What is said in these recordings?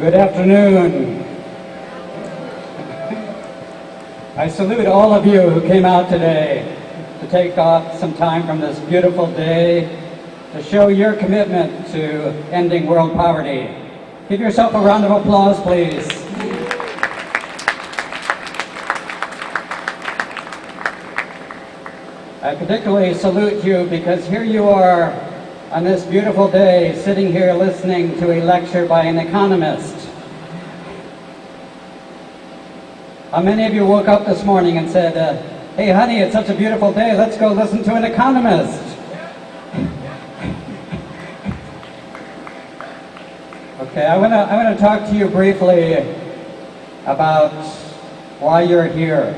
Good afternoon. I salute all of you who came out today to take off some time from this beautiful day to show your commitment to ending world poverty. Give yourself a round of applause, please. I particularly salute you because here you are on this beautiful day sitting here listening to a lecture by an economist. How many of you woke up this morning and said, hey honey, it's such a beautiful day, let's go listen to an economist? Okay, I want to talk to you briefly about why you're here.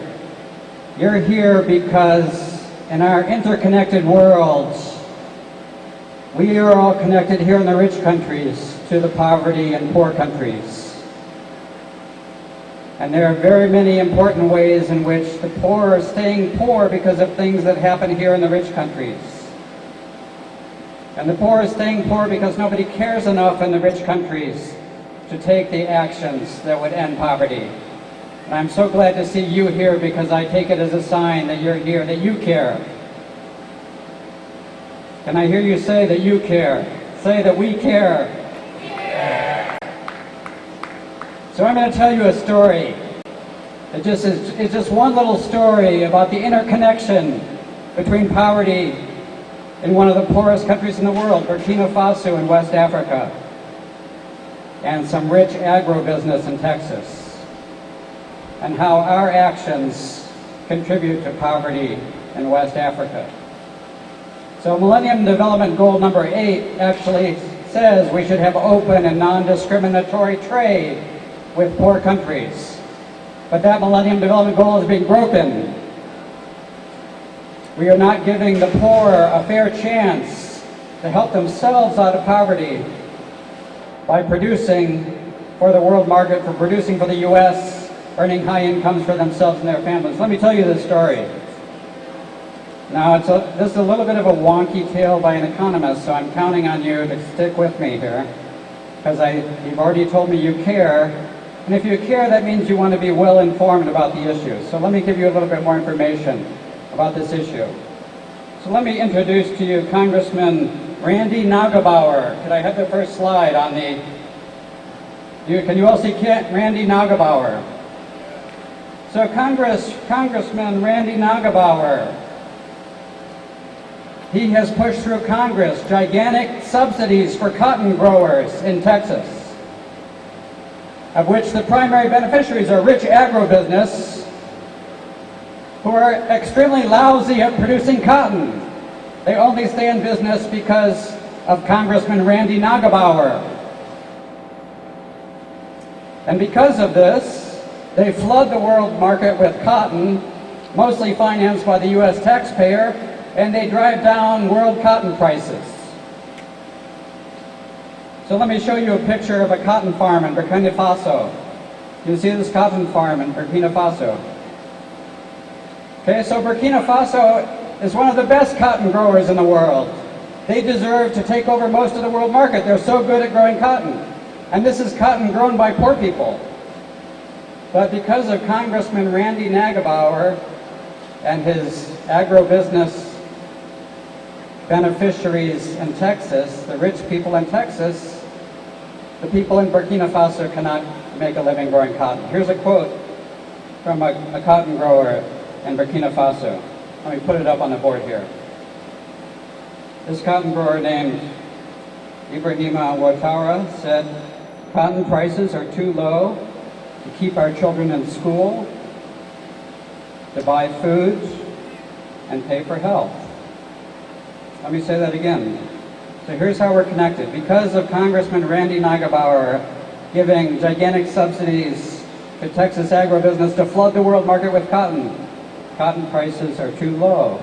You're here because in our interconnected worlds, we are all connected here in the rich countries to the poverty and poor countries. And there are very many important ways in which the poor are staying poor because of things that happen here in the rich countries. And the poor are staying poor because nobody cares enough in the rich countries to take the actions that would end poverty. And I'm so glad to see you here because I take it as a sign that you're here, that you care. Can I hear you say that you care? Say that we care. Yeah. So I'm going to tell you a story. It's just one little story about the interconnection between poverty in one of the poorest countries in the world, Burkina Faso in West Africa, and some rich agribusiness in Texas, and how our actions contribute to poverty in West Africa. So Millennium Development Goal number 8 actually says we should have open and non-discriminatory trade with poor countries. But that Millennium Development Goal is being broken. We are not giving the poor a fair chance to help themselves out of poverty by producing for the world market, for producing for the U.S., earning high incomes for themselves and their families. Let me tell you this story. Now, this is a little bit of a wonky tale by an economist, so I'm counting on you to stick with me here, because you've already told me you care, and if you care, that means you want to be well informed about the issue. So let me give you a little bit more information about this issue. So let me introduce to you Congressman Randy Nagelbauer. Could I have the first slide on the... Can you all see Randy Nagelbauer? So Congressman Randy Nagelbauer, he has pushed through Congress gigantic subsidies for cotton growers in Texas, of which the primary beneficiaries are rich agribusiness who are extremely lousy at producing cotton. They only stay in business because of Congressman Randy Nagelbauer. And because of this, they flood the world market with cotton, mostly financed by the U.S. taxpayer, and they drive down world cotton prices. So let me show you a picture of a cotton farm in Burkina Faso. You see this cotton farm in Burkina Faso. Okay, so Burkina Faso is one of the best cotton growers in the world. They deserve to take over most of the world market. They're so good at growing cotton. And this is cotton grown by poor people. But because of Congressman Randy Nagelbauer and his agribusiness beneficiaries in Texas, the rich people in Texas, the people in Burkina Faso cannot make a living growing cotton. Here's a quote from a cotton grower in Burkina Faso. Let me put it up on the board here. This cotton grower named Ibrahima Ouattara said, "Cotton prices are too low to keep our children in school, to buy food, and pay for health." Let me say that again. So here's how we're connected. Because of Congressman Randy Nagelbauer giving gigantic subsidies to Texas agribusiness to flood the world market with cotton, cotton prices are too low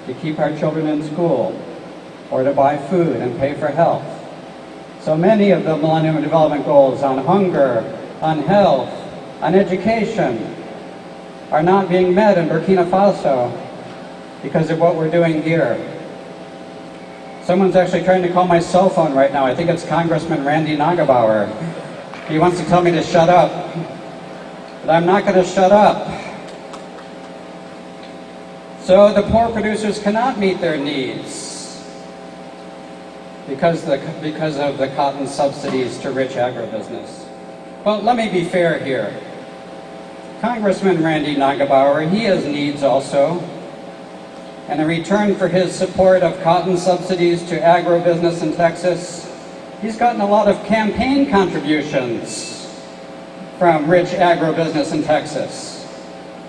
to keep our children in school or to buy food and pay for health. So many of the Millennium Development Goals on hunger, on health, on education are not being met in Burkina Faso because of what we're doing here. Someone's actually trying to call my cell phone right now. I think it's Congressman Randy Nagelbauer. He wants to tell me to shut up, but I'm not going to shut up. So the poor producers cannot meet their needs because of the cotton subsidies to rich agribusiness. But let me be fair here. Congressman Randy Nagebauer, he has needs also. And in return for his support of cotton subsidies to agribusiness in Texas, he's gotten a lot of campaign contributions from rich agribusiness in Texas.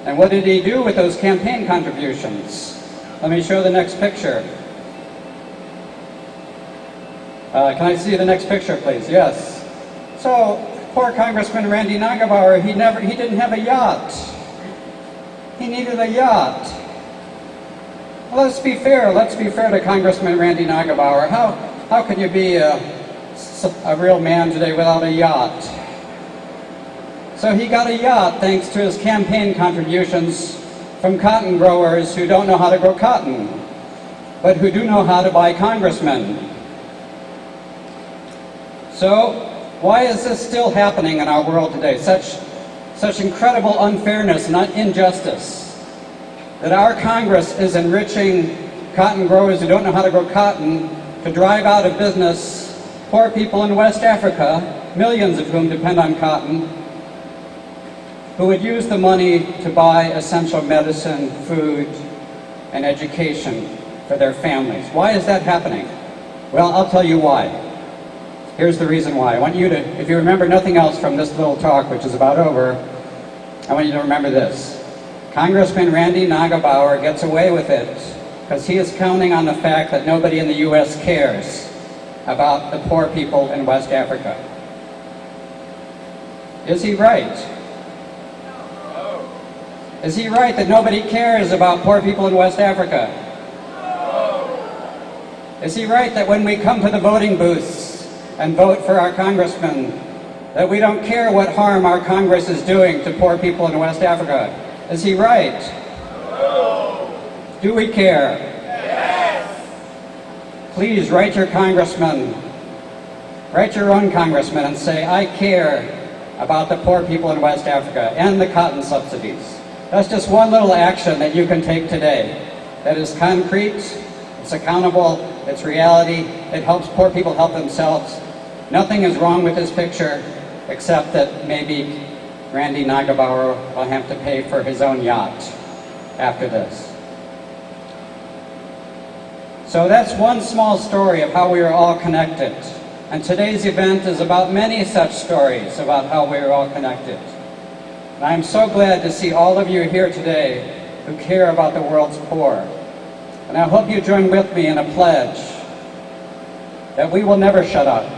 And what did he do with those campaign contributions? Let me show the next picture. Can I see the next picture, please? Yes. So, poor Congressman Randy Nagebauer, he didn't have a yacht. He needed a yacht. Well, let's be fair to Congressman Randy Nagebauer. How can you be a real man today without a yacht? So he got a yacht thanks to his campaign contributions from cotton growers who don't know how to grow cotton, but who do know how to buy congressmen. So why is this still happening in our world today? Such incredible unfairness and injustice, that our Congress is enriching cotton growers who don't know how to grow cotton to drive out of business poor people in West Africa, millions of whom depend on cotton, who would use the money to buy essential medicine, food, and education for their families. Why is that happening? Well, I'll tell you why. Here's the reason why. I want you to, if you remember nothing else from this little talk, which is about over, I want you to remember this. Congressman Randy Nagebauer gets away with it because he is counting on the fact that nobody in the U.S. cares about the poor people in West Africa. Is he right? Is he right that nobody cares about poor people in West Africa? Is he right that when we come to the voting booths and vote for our congressmen, that we don't care what harm our Congress is doing to poor people in West Africa? Is he right? Do we care? Yes. Please write your congressman, write your own congressman and say, I care about the poor people in West Africa and the cotton subsidies. That's just one little action that you can take today that is concrete, it's accountable, it's reality, it helps poor people help themselves. Nothing is wrong with this picture except that maybe Randy Nagebauer will have to pay for his own yacht after this. So that's one small story of how we are all connected. And today's event is about many such stories about how we are all connected. And I'm so glad to see all of you here today who care about the world's poor. And I hope you join with me in a pledge that we will never shut up.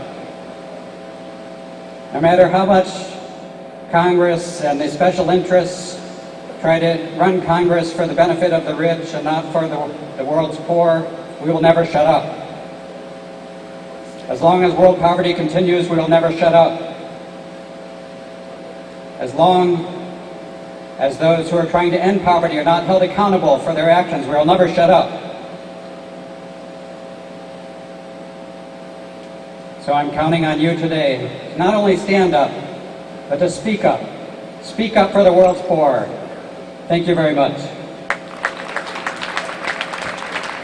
No matter how much Congress and the special interests try to run Congress for the benefit of the rich and not for the world's poor, we will never shut up. As long as world poverty continues, we will never shut up. As long as those who are trying to end poverty are not held accountable for their actions, we will never shut up. So I'm counting on you today to not only stand up, but to speak up. Speak up for the world's poor. Thank you very much.